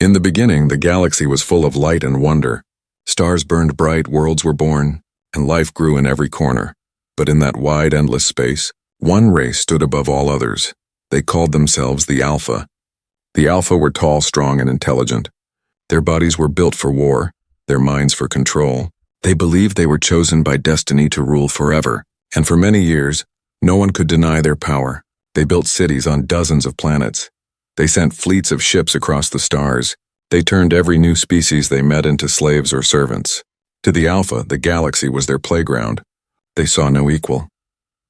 In the beginning, the galaxy was full of light and wonder. Stars burned bright, worlds were born, and life grew in every corner. But in that wide, endless space, one race stood above all others. They called themselves the Alpha. The Alpha were tall, strong, and intelligent. Their bodies were built for war, their minds for control. They believed they were chosen by destiny to rule forever, and for many years, no one could deny their power. They built cities on dozens of planets. They sent fleets of ships across the stars. They turned every new species they met into slaves or servants. To the Alpha, the galaxy was their playground. They saw no equal.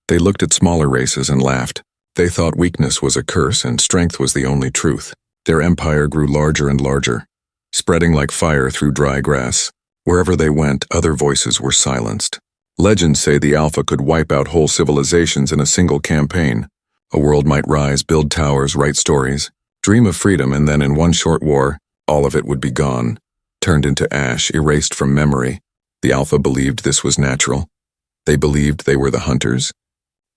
They looked at smaller races and laughed. They thought weakness was a curse and strength was the only truth. Their empire grew larger and larger, spreading like fire through dry grass. Wherever they went, other voices were silenced. Legends say the Alpha could wipe out whole civilizations in a single campaign. A world might rise, build towers, write stories, dream of freedom, and then in one short war, all of it would be gone, turned into ash, erased from memory. The Alpha believed this was natural. They believed they were the hunters,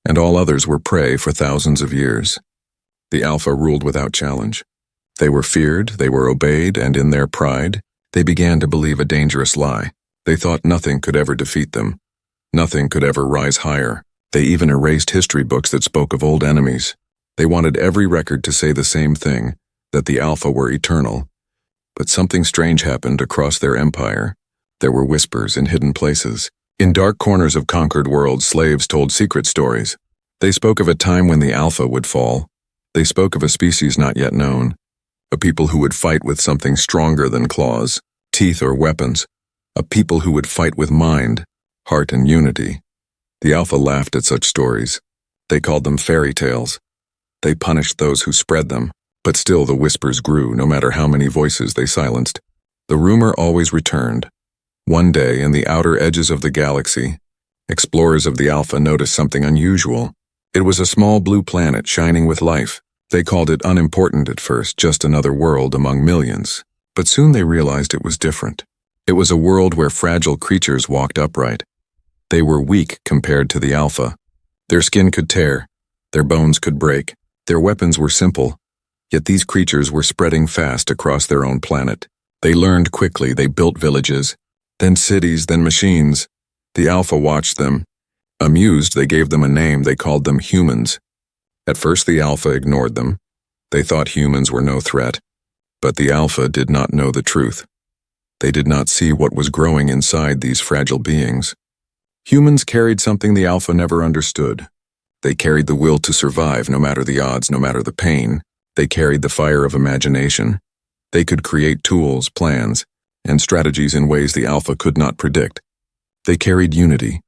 and all others were prey for thousands of years. The Alpha ruled without challenge. They were feared, they were obeyed, and in their pride, they began to believe a dangerous lie. They thought nothing could ever defeat them. Nothing could ever rise higher. They even erased history books that spoke of old enemies. They wanted every record to say the same thing, that the Alpha were eternal. But something strange happened across their empire. There were whispers in hidden places. In dark corners of conquered worlds, slaves told secret stories. They spoke of a time when the Alpha would fall. They spoke of a species not yet known. A people who would fight with something stronger than claws, teeth, or weapons. A people who would fight with mind, heart, and unity. The Alpha laughed at such stories. They called them fairy tales. They punished those who spread them, but still the whispers grew, no matter how many voices they silenced. The rumor always returned. One day, in the outer edges of the galaxy, explorers of the Alpha noticed something unusual. It was a small blue planet shining with life. They called it unimportant at first, just another world among millions. But soon they realized it was different. It was a world where fragile creatures walked upright. They were weak compared to the Alpha. Their skin could tear, their bones could break, their weapons were simple. Yet these creatures were spreading fast across their own planet. They learned quickly, they built villages, then cities, then machines. The Alpha watched them. Amused, they gave them a name. They called them humans. At first the Alpha ignored them. They thought humans were no threat. But the Alpha did not know the truth. They did not see what was growing inside these fragile beings. Humans carried something the Alpha never understood. They carried the will to survive, no matter the odds, no matter the pain. They carried the fire of imagination. They could create tools, plans, and strategies in ways the Alpha could not predict. They carried unity,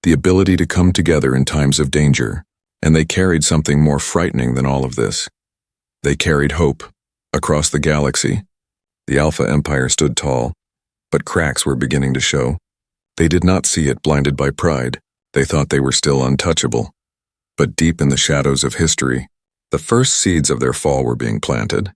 the ability to come together in times of danger, and they carried something more frightening than all of this. They carried hope. Across the galaxy, the Alpha Empire stood tall, but cracks were beginning to show. They did not see it, blinded by pride. They thought they were still untouchable. But deep in the shadows of history, the first seeds of their fall were being planted.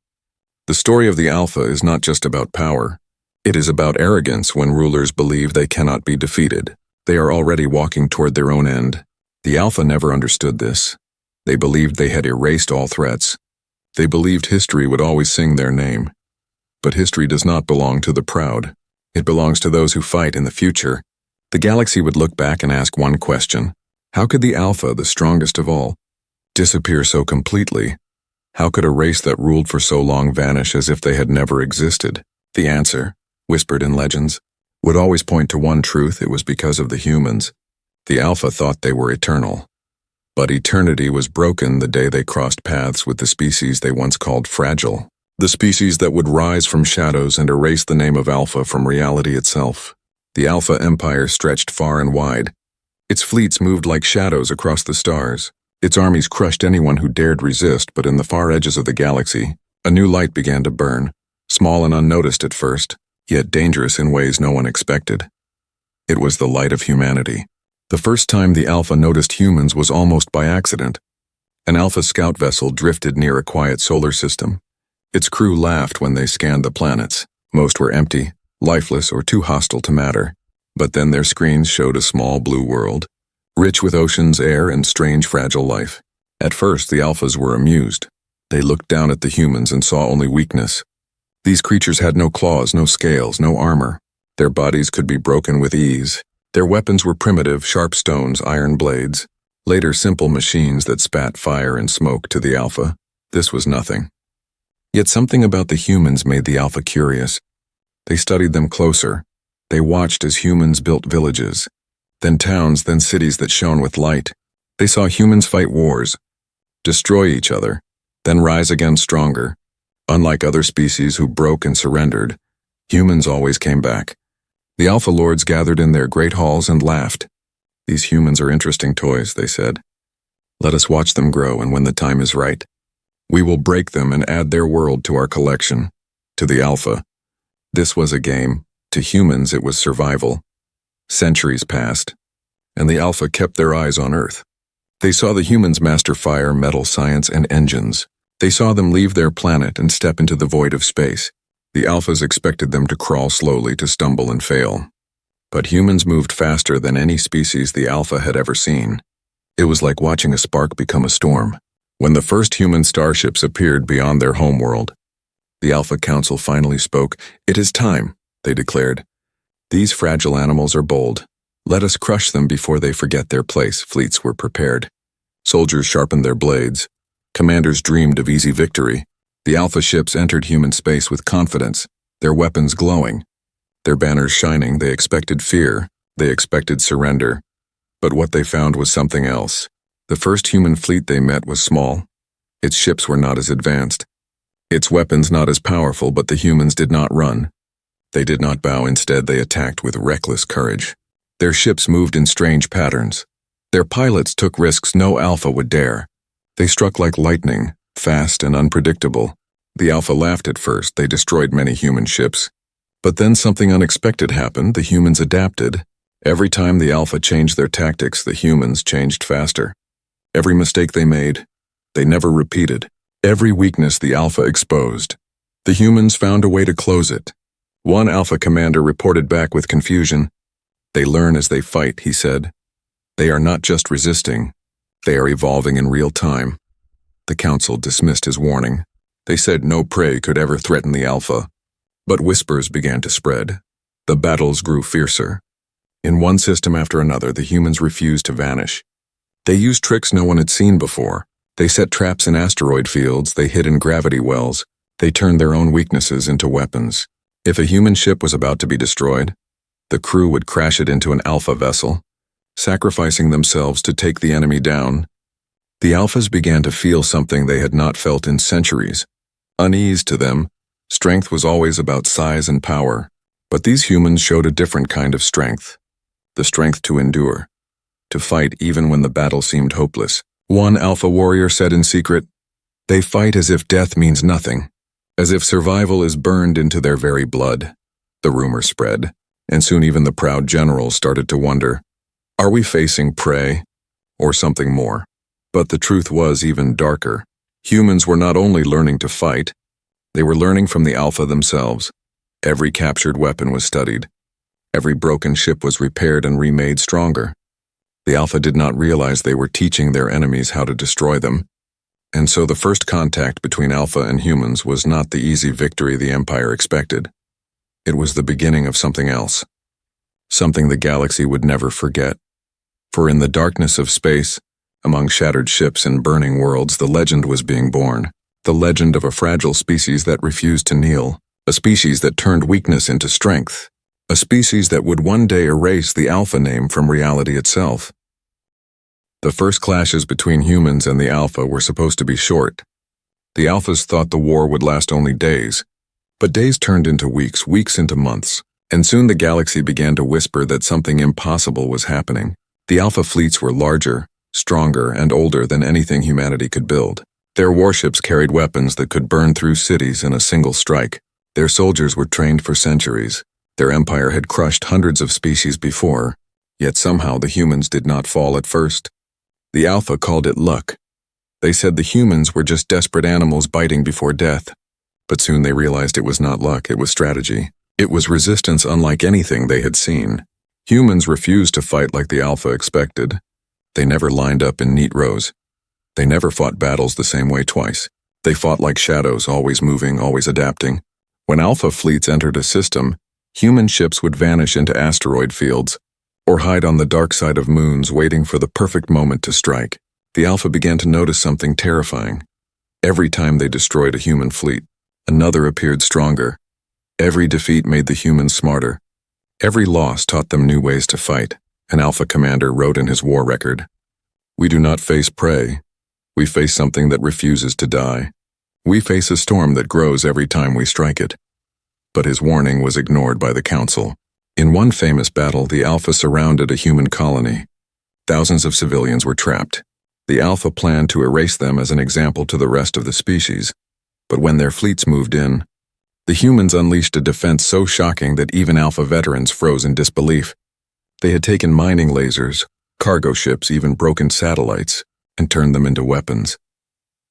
The story of the Alpha is not just about power. It is about arrogance when rulers believe they cannot be defeated. They are already walking toward their own end. The Alpha never understood this. They believed they had erased all threats. They believed history would always sing their name. But history does not belong to the proud. It belongs to those who fight in the future. The galaxy would look back and ask one question. How could the Alpha, the strongest of all, disappear so completely? How could a race that ruled for so long vanish as if they had never existed? The answer, whispered in legends, would always point to one truth: it was because of the humans. The Alpha thought they were eternal. But eternity was broken the day they crossed paths with the species they once called fragile. The species that would rise from shadows and erase the name of Alpha from reality itself. The Alpha Empire stretched far and wide. Its fleets moved like shadows across the stars. Its armies crushed anyone who dared resist, but in the far edges of the galaxy, a new light began to burn, small and unnoticed at first, yet dangerous in ways no one expected. It was the light of humanity. The first time the Alpha noticed humans was almost by accident. An Alpha scout vessel drifted near a quiet solar system. Its crew laughed when they scanned the planets. Most were empty, lifeless, or too hostile to matter. But then their screens showed a small blue world, rich with oceans, air, and strange fragile life. At first, the Alphas were amused. They looked down at the humans and saw only weakness. These creatures had no claws, no scales, no armor. Their bodies could be broken with ease. Their weapons were primitive, sharp stones, iron blades. Later, simple machines that spat fire and smoke to the Alpha. This was nothing. Yet something about the humans made the Alpha curious. They studied them closer. They watched as humans built villages, then towns, then cities that shone with light. They saw humans fight wars, destroy each other, then rise again stronger. Unlike other species who broke and surrendered, humans always came back. The Alpha Lords gathered in their great halls and laughed. "These humans are interesting toys," they said. "Let us watch them grow, and when the time is right, we will break them and add their world to our collection." To the Alpha, this was a game. To humans, it was survival. Centuries passed, and the Alpha kept their eyes on Earth. They saw the humans master fire, metal, science, and engines. They saw them leave their planet and step into the void of space. The Alphas expected them to crawl slowly, to stumble and fail. But humans moved faster than any species the Alpha had ever seen. It was like watching a spark become a storm. When the first human starships appeared beyond their homeworld, the Alpha Council finally spoke. "It is time," they declared. "These fragile animals are bold. Let us crush them before they forget their place." Fleets were prepared. Soldiers sharpened their blades. Commanders dreamed of easy victory. The Alpha ships entered human space with confidence, their weapons glowing, their banners shining. They expected fear. They expected surrender. But what they found was something else. The first human fleet they met was small. Its ships were not as advanced. Its weapons not as powerful, but the humans did not run. They did not bow. Instead, they attacked with reckless courage. Their ships moved in strange patterns. Their pilots took risks no Alpha would dare. They struck like lightning, fast and unpredictable. The Alpha laughed at first. They destroyed many human ships. But then something unexpected happened. The humans adapted. Every time the Alpha changed their tactics, the humans changed faster. Every mistake they made, they never repeated. Every weakness the Alpha exposed, the humans found a way to close it. One Alpha commander reported back with confusion. "They learn as they fight," he said. "They are not just resisting, they are evolving in real time." The Council dismissed his warning. They said no prey could ever threaten the Alpha. But whispers began to spread. The battles grew fiercer. In one system after another, the humans refused to vanish. They used tricks no one had seen before. They set traps in asteroid fields. They hid in gravity wells. They turned their own weaknesses into weapons. If a human ship was about to be destroyed, the crew would crash it into an Alpha vessel, sacrificing themselves to take the enemy down. The Alphas began to feel something they had not felt in centuries. Unease to them, strength was always about size and power. But these humans showed a different kind of strength. The strength to endure, to fight even when the battle seemed hopeless. One Alpha warrior said in secret, "They fight as if death means nothing, as if survival is burned into their very blood." The rumor spread, and soon even the proud generals started to wonder, are we facing prey or something more? But the truth was even darker. Humans were not only learning to fight, they were learning from the Alpha themselves. Every captured weapon was studied. Every broken ship was repaired and remade stronger. The Alpha did not realize they were teaching their enemies how to destroy them. And so the first contact between Alpha and humans was not the easy victory the Empire expected. It was the beginning of something else. Something the galaxy would never forget. For in the darkness of space, among shattered ships and burning worlds, the legend was being born. The legend of a fragile species that refused to kneel. A species that turned weakness into strength. A species that would one day erase the Alpha name from reality itself. The first clashes between humans and the Alpha were supposed to be short. The Alphas thought the war would last only days. But days turned into weeks, weeks into months. And soon the galaxy began to whisper that something impossible was happening. The Alpha fleets were larger, stronger, and older than anything humanity could build. Their warships carried weapons that could burn through cities in a single strike. Their soldiers were trained for centuries. Their empire had crushed hundreds of species before, yet somehow the humans did not fall at first. The Alpha called it luck. They said the humans were just desperate animals biting before death. But soon they realized it was not luck, it was strategy. It was resistance unlike anything they had seen. Humans refused to fight like the Alpha expected. They never lined up in neat rows. They never fought battles the same way twice. They fought like shadows, always moving, always adapting. When Alpha fleets entered a system, human ships would vanish into asteroid fields or hide on the dark side of moons waiting for the perfect moment to strike. The Alpha began to notice something terrifying. Every time they destroyed a human fleet, another appeared stronger. Every defeat made the humans smarter. Every loss taught them new ways to fight. An Alpha commander wrote in his war record, "We do not face prey. We face something that refuses to die. We face a storm that grows every time we strike it." But his warning was ignored by the Council. In one famous battle, the Alpha surrounded a human colony. Thousands of civilians were trapped. The Alpha planned to erase them as an example to the rest of the species. But when their fleets moved in, the humans unleashed a defense so shocking that even Alpha veterans froze in disbelief. They had taken mining lasers, cargo ships, even broken satellites, and turned them into weapons.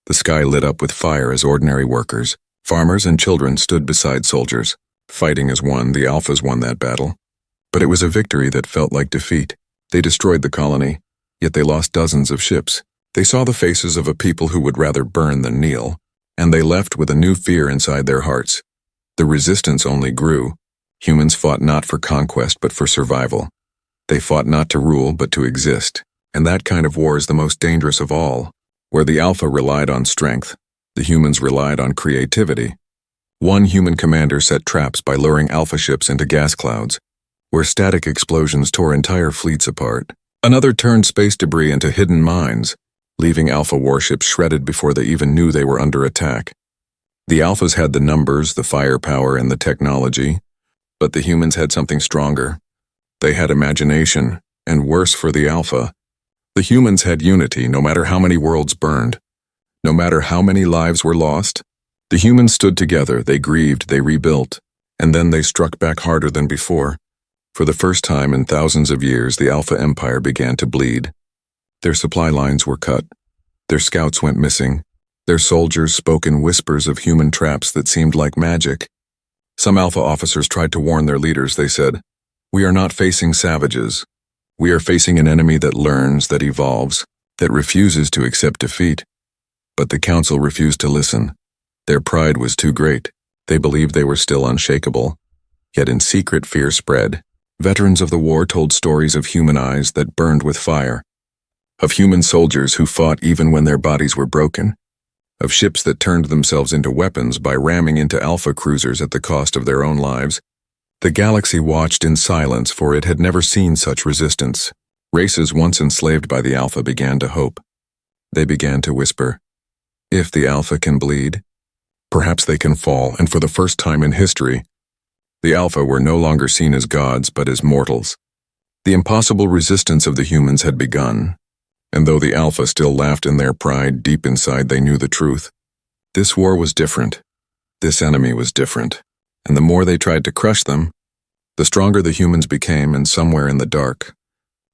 The sky lit up with fire as ordinary workers, farmers and children stood beside soldiers. Fighting as one, the Alphas won that battle. But it was a victory that felt like defeat. They destroyed the colony, yet they lost dozens of ships. They saw the faces of a people who would rather burn than kneel, and they left with a new fear inside their hearts. The resistance only grew. Humans fought not for conquest but for survival. They fought not to rule but to exist. And that kind of war is the most dangerous of all. Where the Alpha relied on strength, the humans relied on creativity. One human commander set traps by luring Alpha ships into gas clouds, where static explosions tore entire fleets apart. Another turned space debris into hidden mines, leaving Alpha warships shredded before they even knew they were under attack. The Alphas had the numbers, the firepower, and the technology, but the humans had something stronger. They had imagination, and worse for the Alpha, the humans had unity no matter how many worlds burned. No matter how many lives were lost, the humans stood together, they grieved, they rebuilt, and then they struck back harder than before. For the first time in thousands of years, the Alpha Empire began to bleed. Their supply lines were cut. Their scouts went missing. Their soldiers spoke in whispers of human traps that seemed like magic. Some Alpha officers tried to warn their leaders. They said, "We are not facing savages. We are facing an enemy that learns, that evolves, that refuses to accept defeat." But the Council refused to listen. Their pride was too great. They believed they were still unshakable. Yet in secret, fear spread. Veterans of the war told stories of human eyes that burned with fire, of human soldiers who fought even when their bodies were broken, of ships that turned themselves into weapons by ramming into Alpha cruisers at the cost of their own lives. The galaxy watched in silence, for it had never seen such resistance. Races once enslaved by the Alpha began to hope. They began to whisper, "If the Alpha can bleed, perhaps they can fall." And for the first time in history, the Alpha were no longer seen as gods but as mortals. The impossible resistance of the humans had begun, and though the Alpha still laughed in their pride, deep inside they knew the truth. This war was different. This enemy was different. And the more they tried to crush them, the stronger the humans became. And somewhere in the dark,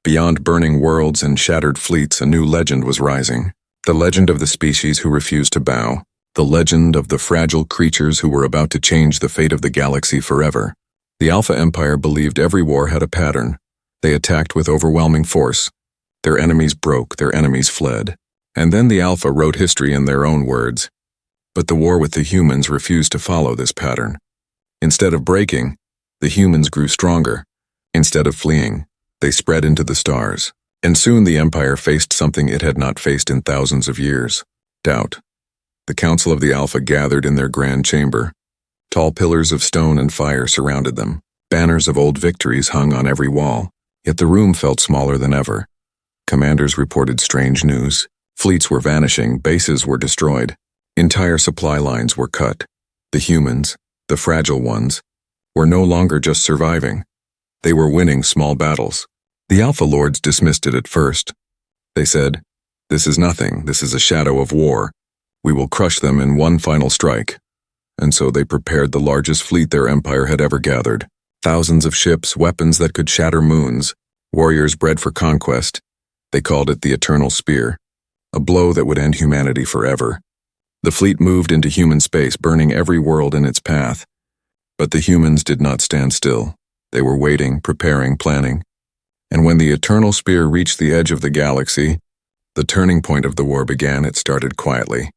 beyond burning worlds and shattered fleets, a new legend was rising. The legend of the species who refused to bow. The legend of the fragile creatures who were about to change the fate of the galaxy forever. The Alpha Empire believed every war had a pattern. They attacked with overwhelming force. Their enemies broke, their enemies fled. And then the Alpha wrote history in their own words. But the war with the humans refused to follow this pattern. Instead of breaking, the humans grew stronger. Instead of fleeing, they spread into the stars. And soon the Empire faced something it had not faced in thousands of years: doubt. The Council of the Alpha gathered in their grand chamber. Tall pillars of stone and fire surrounded them. Banners of old victories hung on every wall. Yet the room felt smaller than ever. Commanders reported strange news. Fleets were vanishing, bases were destroyed. Entire supply lines were cut. The humans, the fragile ones, were no longer just surviving. They were winning small battles. The Alpha Lords dismissed it at first. They said, "This is nothing, this is a shadow of war. We will crush them in one final strike." And so they prepared the largest fleet their empire had ever gathered. Thousands of ships, weapons that could shatter moons, warriors bred for conquest. They called it the Eternal Spear, a blow that would end humanity forever. The fleet moved into human space, burning every world in its path. But the humans did not stand still. They were waiting, preparing, planning. And when the Eternal Spear reached the edge of the galaxy, the turning point of the war began. It started quietly.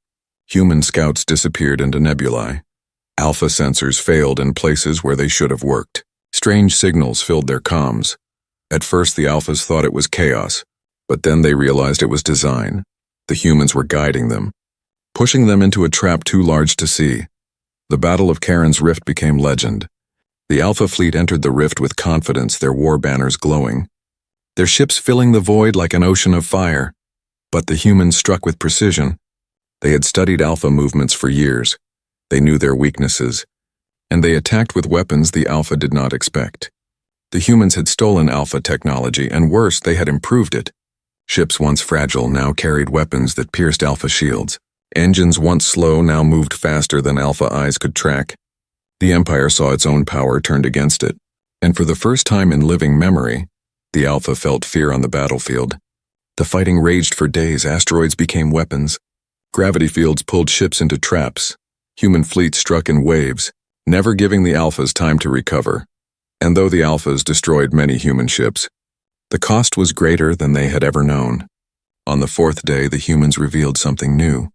Human scouts disappeared into nebulae. Alpha sensors failed in places where they should have worked. Strange signals filled their comms. At first, the Alphas thought it was chaos, but then they realized it was design. The humans were guiding them, pushing them into a trap too large to see. The Battle of Charon's Rift became legend. The Alpha fleet entered the rift with confidence, their war banners glowing, their ships filling the void like an ocean of fire. But the humans struck with precision. They had studied Alpha movements for years. They knew their weaknesses, and they attacked with weapons the Alpha did not expect. The humans had stolen Alpha technology, and worse, they had improved it. Ships once fragile now carried weapons that pierced Alpha shields. Engines once slow now moved faster than Alpha eyes could track. The Empire saw its own power turned against it, and for the first time in living memory, the Alpha felt fear on the battlefield. The fighting raged for days. Asteroids became weapons. Gravity fields pulled ships into traps. Human fleets struck in waves, never giving the Alphas time to recover. And though the Alphas destroyed many human ships, the cost was greater than they had ever known. On the fourth day, the humans revealed something new.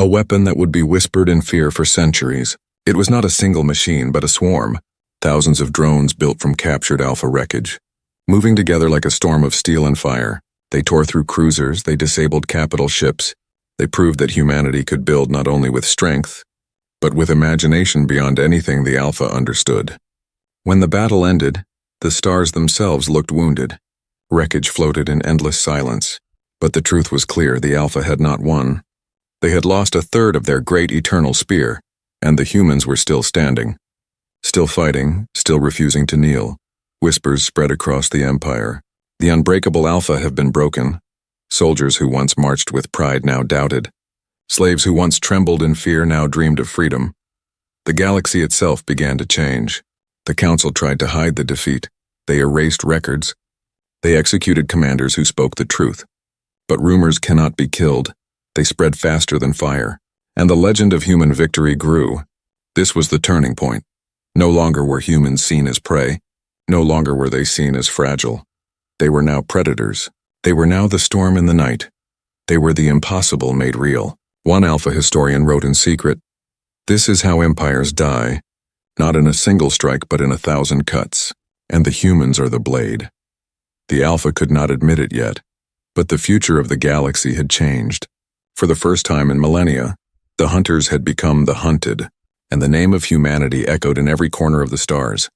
A weapon that would be whispered in fear for centuries. It was not a single machine, but a swarm. Thousands of drones built from captured Alpha wreckage. Moving together like a storm of steel and fire, they tore through cruisers, they disabled capital ships. They proved that humanity could build not only with strength, but with imagination beyond anything the Alpha understood. When the battle ended, the stars themselves looked wounded. Wreckage floated in endless silence. But the truth was clear, the Alpha had not won. They had lost a third of their great eternal spear, and the humans were still standing. Still fighting, still refusing to kneel. Whispers spread across the Empire. The unbreakable Alpha have been broken. Soldiers who once marched with pride now doubted. Slaves who once trembled in fear now dreamed of freedom. The galaxy itself began to change. The Council tried to hide the defeat. They erased records. They executed commanders who spoke the truth. But rumors cannot be killed. They spread faster than fire. And the legend of human victory grew. This was the turning point. No longer were humans seen as prey. No longer were they seen as fragile. They were now predators. They were now the storm in the night. They were the impossible made real. One Alpha historian wrote in secret, "This is how empires die, not in a single strike but in 1,000 cuts, and the humans are the blade." The Alpha could not admit it yet, but the future of the galaxy had changed. For the first time in millennia, the hunters had become the hunted, and the name of humanity echoed in every corner of the stars,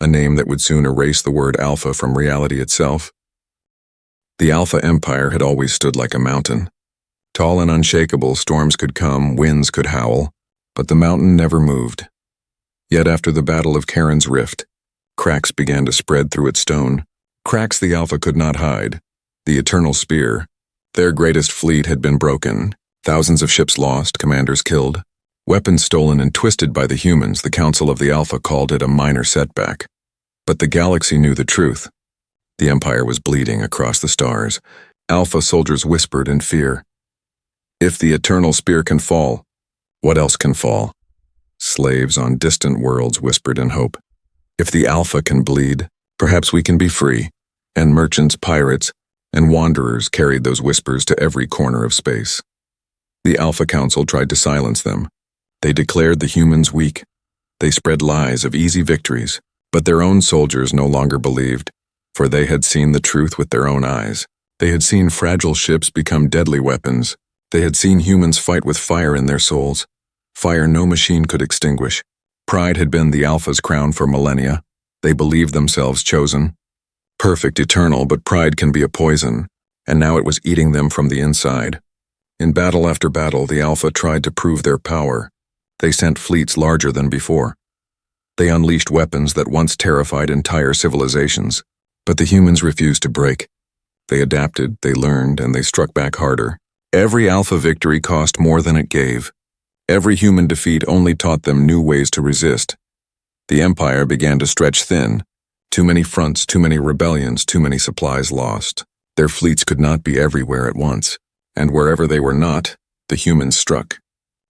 a name that would soon erase the word Alpha from reality itself. The Alpha Empire had always stood like a mountain. Tall and unshakable, storms could come, winds could howl, but the mountain never moved. Yet after the Battle of Charon's Rift, cracks began to spread through its stone. Cracks the Alpha could not hide. The Eternal Spear, their greatest fleet, had been broken. Thousands of ships lost, commanders killed, weapons stolen and twisted by the humans. The Council of the Alpha called it a minor setback. But the galaxy knew the truth. The Empire was bleeding across the stars. Alpha soldiers whispered in fear. If the Eternal Spear can fall, what else can fall? Slaves on distant worlds whispered in hope. If the Alpha can bleed, perhaps we can be free. And merchants, pirates, and wanderers carried those whispers to every corner of space. The Alpha Council tried to silence them. They declared the humans weak. They spread lies of easy victories, but their own soldiers no longer believed, for they had seen the truth with their own eyes. They had seen fragile ships become deadly weapons. They had seen humans fight with fire in their souls, fire no machine could extinguish. Pride had been the Alpha's crown for millennia. They believed themselves chosen. Perfect, eternal, but pride can be a poison, and now it was eating them from the inside. In battle after battle, the Alpha tried to prove their power. They sent fleets larger than before. They unleashed weapons that once terrified entire civilizations, but the humans refused to break. They adapted, they learned, and they struck back harder. Every Alpha victory cost more than it gave. Every human defeat only taught them new ways to resist. The Empire began to stretch thin. Too many fronts, too many rebellions, too many supplies lost. Their fleets could not be everywhere at once, and wherever they were not, the humans struck,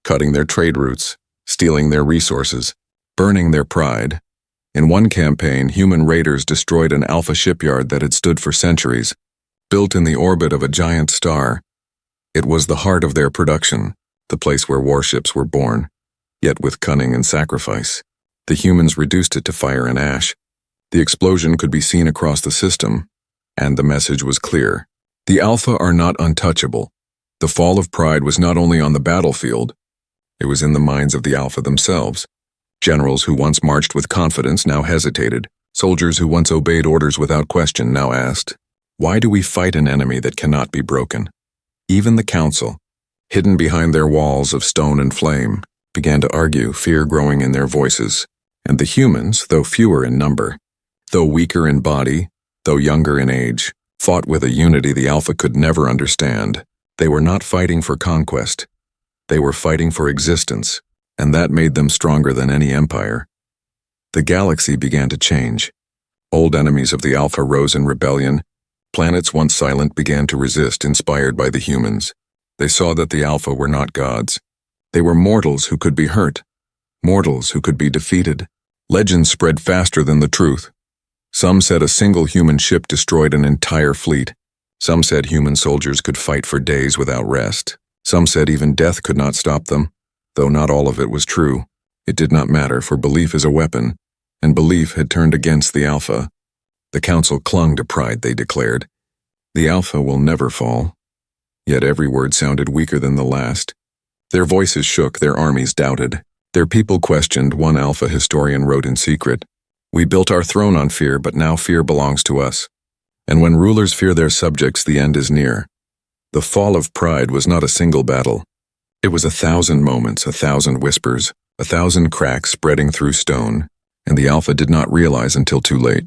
cutting their trade routes, stealing their resources, burning their pride. In one campaign, human raiders destroyed an Alpha shipyard that had stood for centuries, built in the orbit of a giant star. It was the heart of their production, the place where warships were born. yet with cunning and sacrifice. The humans reduced it to fire and ash. The explosion could be seen across the system, and the message was clear. The Alpha are not untouchable. The fall of pride was not only on the battlefield, it was in the minds of the Alpha themselves. Generals who once marched with confidence now hesitated. Soldiers who once obeyed orders without question now asked, "Why do we fight an enemy that cannot be broken?" Even the council, hidden behind their walls of stone and flame, began to argue, fear growing in their voices. And the humans, though fewer in number, though weaker in body, though younger in age, fought with a unity the Alpha could never understand. They were not fighting for conquest. They were fighting for existence, and that made them stronger than any empire. The galaxy began to change. Old enemies of the Alpha rose in rebellion. Planets once silent began to resist, inspired by the humans. They saw that the Alpha were not gods. They were mortals who could be hurt, mortals who could be defeated. Legends spread faster than the truth. Some said a single human ship destroyed an entire fleet. Some said human soldiers could fight for days without rest. Some said even death could not stop them, though not all of it was true. It did not matter, for belief is a weapon, and belief had turned against the Alpha. The Council clung to pride, they declared. The Alpha will never fall. Yet every word sounded weaker than the last. Their voices shook, their armies doubted. Their people questioned, one Alpha historian wrote in secret. "We built our throne on fear, but now fear belongs to us. And when rulers fear their subjects, the end is near." The fall of pride was not a single battle. It was 1,000 moments, 1,000 whispers, 1,000 cracks spreading through stone, and the Alpha did not realize until too late.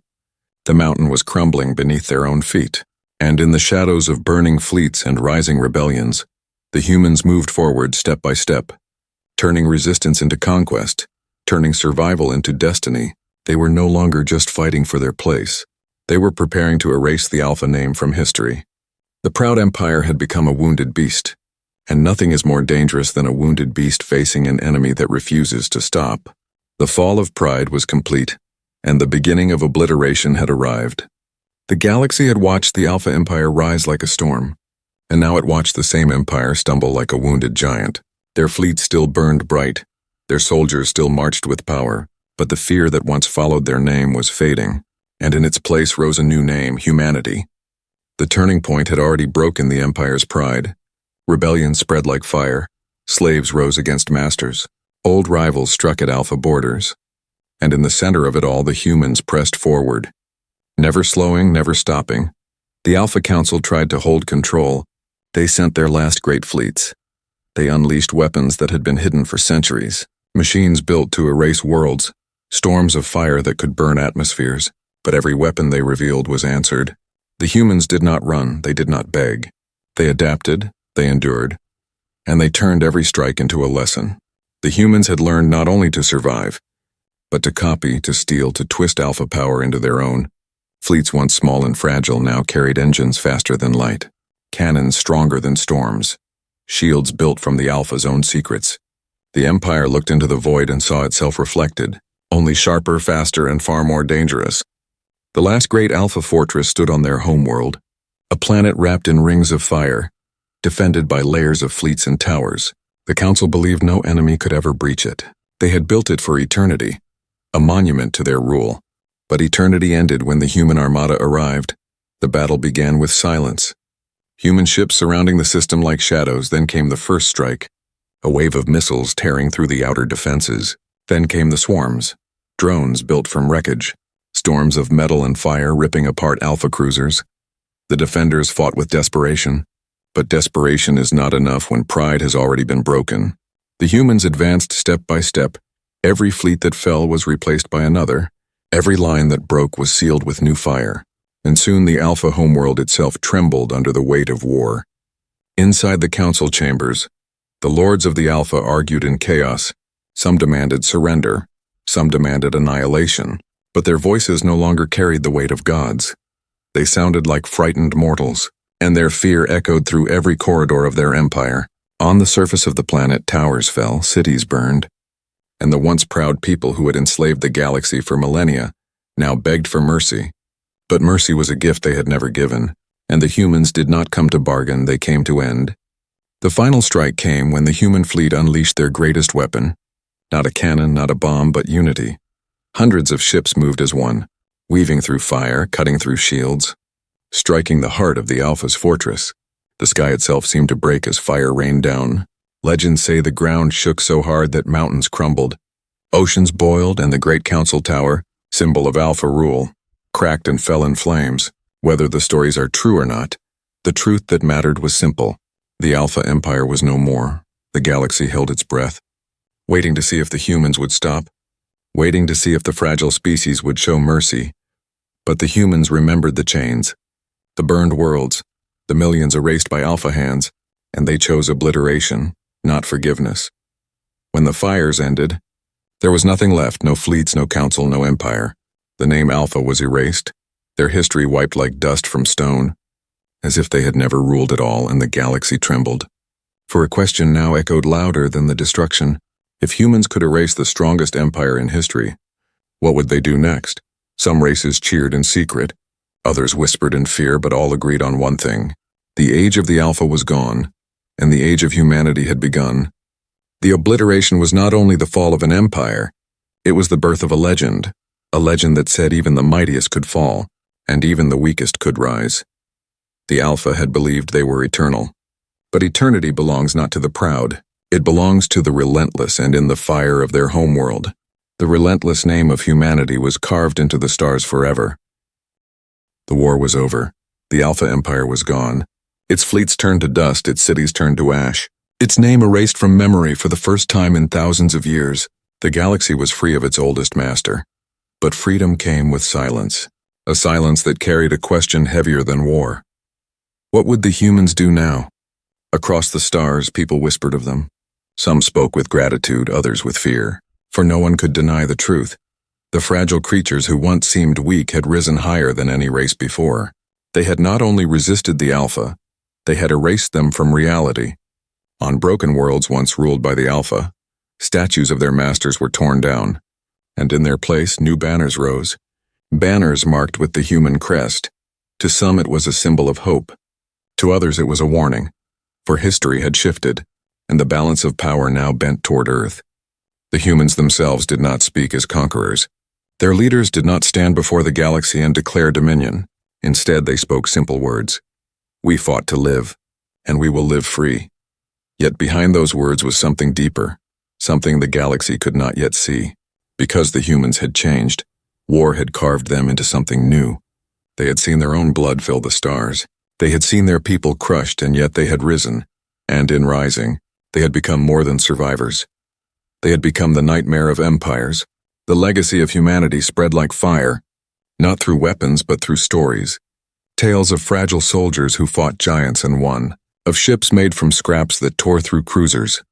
The mountain was crumbling beneath their own feet, and in the shadows of burning fleets and rising rebellions, the humans moved forward step by step, turning resistance into conquest, turning survival into destiny. They were no longer just fighting for their place. They were preparing to erase the Alpha name from history. The proud empire had become a wounded beast, and nothing is more dangerous than a wounded beast facing an enemy that refuses to stop. The fall of pride was complete, and the beginning of obliteration had arrived. The galaxy had watched the Alpha Empire rise like a storm, and now it watched the same empire stumble like a wounded giant. Their fleet still burned bright, their soldiers still marched with power, but the fear that once followed their name was fading, and in its place rose a new name, humanity. The turning point had already broken the Empire's pride. Rebellion spread like fire, slaves rose against masters, old rivals struck at Alpha borders, and in the center of it all the humans pressed forward. Never slowing, never stopping. The Alpha Council tried to hold control. They sent their last great fleets. They unleashed weapons that had been hidden for centuries, machines built to erase worlds, storms of fire that could burn atmospheres, but every weapon they revealed was answered. The humans did not run, they did not beg. They adapted, they endured, and they turned every strike into a lesson. The humans had learned not only to survive, but to copy, to steal, to twist Alpha power into their own. Fleets once small and fragile now carried engines faster than light, cannons stronger than storms, shields built from the Alpha's own secrets. The Empire looked into the void and saw itself reflected, only sharper, faster, and far more dangerous. The last great Alpha fortress stood on their homeworld, a planet wrapped in rings of fire, defended by layers of fleets and towers. The Council believed no enemy could ever breach it. They had built it for eternity, a monument to their rule. But eternity ended when the human armada arrived. The battle began with silence. Human ships surrounding the system like shadows. Then came the first strike, a wave of missiles tearing through the outer defenses. Then came the swarms, drones built from wreckage, storms of metal and fire ripping apart Alpha cruisers. The defenders fought with desperation, but desperation is not enough when pride has already been broken. The humans advanced step by step. Every fleet that fell was replaced by another. Every line that broke was sealed with new fire, and soon the Alpha homeworld itself trembled under the weight of war. Inside the council chambers, the lords of the Alpha argued in chaos. Some demanded surrender, some demanded annihilation, but their voices no longer carried the weight of gods. They sounded like frightened mortals, and their fear echoed through every corridor of their empire. On the surface of the planet, towers fell, cities burned, and the once proud people who had enslaved the galaxy for millennia now begged for mercy. But mercy was a gift they had never given, and the humans did not come to bargain, they came to end. The final strike came when the human fleet unleashed their greatest weapon, Not a cannon, not a bomb, but unity. Hundreds of ships moved as one, weaving through fire, cutting through shields, striking the heart of the Alpha's fortress. The sky itself seemed to break as fire rained down. Legends say the ground shook so hard that mountains crumbled. Oceans boiled, and the Great Council Tower, symbol of Alpha rule, cracked and fell in flames. Whether the stories are true or not, the truth that mattered was simple. The Alpha Empire was no more. The galaxy held its breath, waiting to see if the humans would stop, waiting to see if the fragile species would show mercy. But the humans remembered the chains, the burned worlds, the millions erased by Alpha hands, and they chose obliteration, not forgiveness. When the fires ended, there was nothing left, no fleets, no council, no empire. The name Alpha was erased, their history wiped like dust from stone, as if they had never ruled at all, and the galaxy trembled. For a question now echoed louder than the destruction. If humans could erase the strongest empire in history, what would they do next? Some races cheered in secret, others whispered in fear, but all agreed on one thing. The age of the Alpha was gone, and the age of humanity had begun. The obliteration was not only the fall of an empire, it was the birth of a legend that said even the mightiest could fall, and even the weakest could rise. The Alpha had believed they were eternal. But eternity belongs not to the proud. It belongs to the relentless, and in the fire of their homeworld, the relentless name of humanity was carved into the stars forever. The war was over. The Alpha Empire was gone. Its fleets turned to dust, its cities turned to ash. Its name erased from memory for the first time in thousands of years. The galaxy was free of its oldest master. But freedom came with silence, a silence that carried a question heavier than war. What would the humans do now? Across the stars, people whispered of them. Some spoke with gratitude, others with fear, for no one could deny the truth. The fragile creatures who once seemed weak had risen higher than any race before. They had not only resisted the Alpha, they had erased them from reality. On broken worlds once ruled by the Alpha, statues of their masters were torn down, and in their place new banners rose. Banners marked with the human crest. To some it was a symbol of hope. To others it was a warning, for history had shifted, and the balance of power now bent toward Earth. The humans themselves did not speak as conquerors. Their leaders did not stand before the galaxy and declare dominion. Instead, they spoke simple words. We fought to live, and we will live free. Yet behind those words was something deeper, something the galaxy could not yet see. Because the humans had changed, war had carved them into something new. They had seen their own blood fill the stars. They had seen their people crushed, and yet they had risen. And in rising, they had become more than survivors. They had become the nightmare of empires. The legacy of humanity spread like fire, not through weapons but through stories. Tales of fragile soldiers who fought giants and won, of ships made from scraps that tore through cruisers,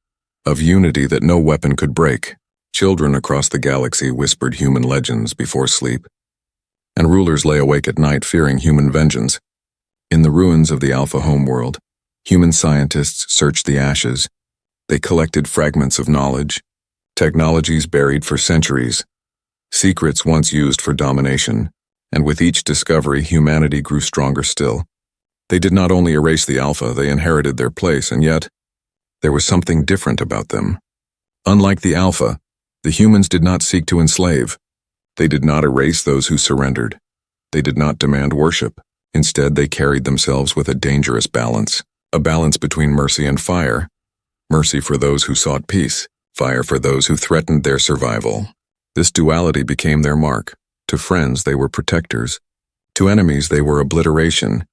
of unity that no weapon could break. Children across the galaxy whispered human legends before sleep, and rulers lay awake at night fearing human vengeance. In the ruins of the Alpha homeworld, human scientists searched the ashes. They collected fragments of knowledge, technologies buried for centuries, secrets once used for domination, and with each discovery humanity grew stronger still. They did not only erase the Alpha, they inherited their place, and yet there was something different about them. Unlike the Alpha, the humans did not seek to enslave. They did not erase those who surrendered. They did not demand worship. Instead, they carried themselves with a dangerous balance, a balance between mercy and fire. Mercy for those who sought peace, fire for those who threatened their survival. This duality became their mark. To friends, they were protectors. To enemies, they were obliteration.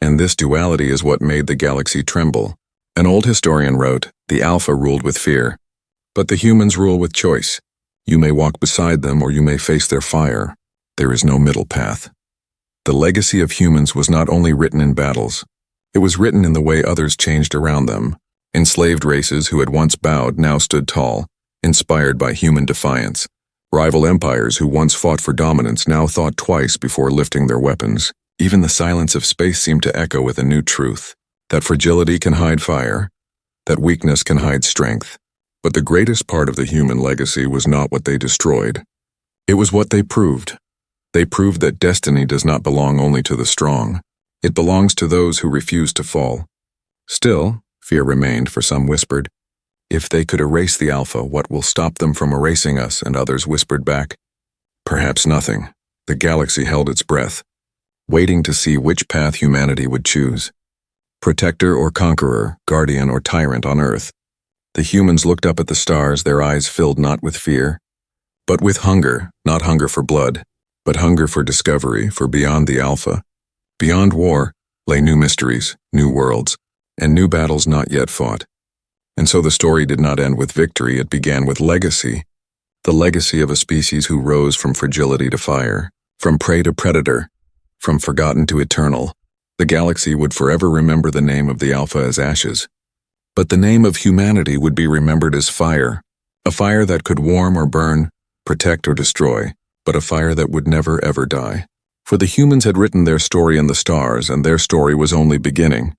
And this duality is what made the galaxy tremble. An old historian wrote, "The Alpha ruled with fear, but the humans rule with choice. You may walk beside them or you may face their fire. There is no middle path." The legacy of humans was not only written in battles, it was written in the way others changed around them. Enslaved races who had once bowed now stood tall, inspired by human defiance. Rival empires who once fought for dominance now thought twice before lifting their weapons. Even the silence of space seemed to echo with a new truth, that fragility can hide fire, that weakness can hide strength. But the greatest part of the human legacy was not what they destroyed. It was what they proved. They proved that destiny does not belong only to the strong. It belongs to those who refuse to fall. Still, fear remained, for some whispered, If they could erase the Alpha, what will stop them from erasing us? And others whispered back, perhaps nothing. The galaxy held its breath, waiting to see which path humanity would choose. Protector or conqueror, guardian or tyrant on Earth. The humans looked up at the stars, their eyes filled not with fear, but with hunger, not hunger for blood, but hunger for discovery, for beyond the Alpha, beyond war, lay new mysteries, new worlds, and new battles not yet fought. And so the story did not end with victory, it began with legacy. The legacy of a species who rose from fragility to fire, from prey to predator, from forgotten to eternal. The galaxy would forever remember the name of the Alpha as ashes. But the name of humanity would be remembered as fire, a fire that could warm or burn, protect or destroy, but a fire that would never ever die. For the humans had written their story in the stars, and their story was only beginning.